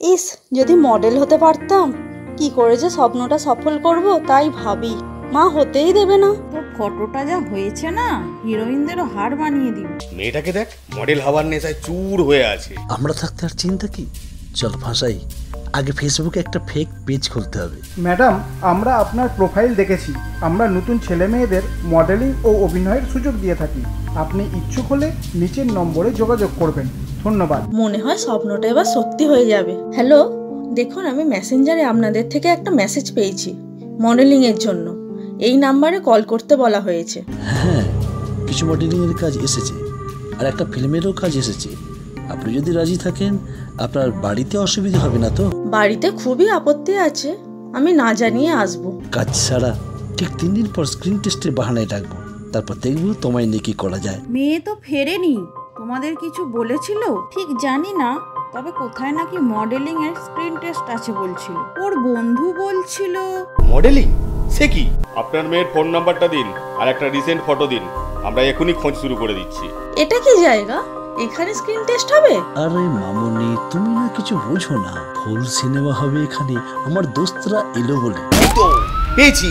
ইস, যদি মডেল হতে পারতাম। কি করে যে স্বপ্নটা সফল করব তাই ভাবি, মা হতেই দেবে না। তোর ফটোটা যা হয়েছে না, হিরোইনদেরও হার বানিয়ে দিবে। মেয়েটাকে দেখ, মডেল হওয়ার নেশায় চুর হয়ে আছে। আমরা থাকতে আর চিন্তা কি? চল ফাঁসাই। আগে ফেসবুকে একটা ফেক পেজ খুলতে হবে। ম্যাডাম, আমরা আপনার প্রোফাইল দেখেছি। আমরা নতুন ছেলে মেয়েদের মডেলিং ও অভিনয়ের সুযোগ দিয়ে থাকি। আপনি ইচ্ছুক হলে নিচের নম্বরে যোগাযোগ করবেন। ধন্যবাদ। মনে হয় স্বপ্নটা এবার সত্যি হয়ে যাবে। হ্যালো, দেখুন আমি মেসেঞ্জারে আপনাদের থেকে একটা মেসেজ পেয়েছি মডেলিংয়ের জন্য। এই নাম্বারে কল করতে বলা হয়েছে। হ্যাঁ, কিছু মডেলিংয়ের কাজ এসেছে আর একটা ফিল্মেরও কাজ এসেছে। আপনি যদি রাজি থাকেন, আপনার বাড়িতে অসুবিধা হবে না তো? বাড়িতে খুবই আপত্তি আছে, আমি না জানিয়ে আসবো। কাজ ছাড়া ঠিক 3 দিন পর স্ক্রিন টেস্টের বাহানায় ডাকবো, তারপর দেখবো তোমায় নিয়ে কি করা যায়। মেয়ে তো ফেরেনি, তোমাদের কিছু বলেছিল? ঠিক জানি না, তবে কোথায় নাকি মডেলিং এর স্ক্রিন টেস্ট আছে বলছিল। ওর বন্ধু বলছিল। মডেলিং? সে কি? আপনার মেয়ের ফোন নাম্বারটা দিন আর একটা রিসেন্ট ফটো দিন, আমরা এখনই খোঁজ শুরু করে দিচ্ছি। এটা কি জায়গা? এখানে স্ক্রিন টেস্ট হবে? আরে মামুনি, তুমি না কিছু বুঝো না। ফুল সিনেমা হবে এখানে, আমার দোস্তরা এলো বলে। তো পেয়েছি।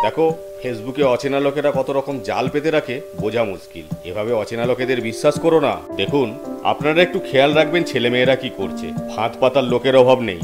দেখো, ফেসবুকে অচেনা লোকেরা কত রকম জাল পেতে রাখে বোঝা মুশকিল। এভাবে অচেনা লোকেদের বিশ্বাস করো না। দেখুন, আপনারা একটু খেয়াল রাখবেন ছেলেমেয়েরা কি করছে। ফাঁদ পাতার লোকের অভাব নেই।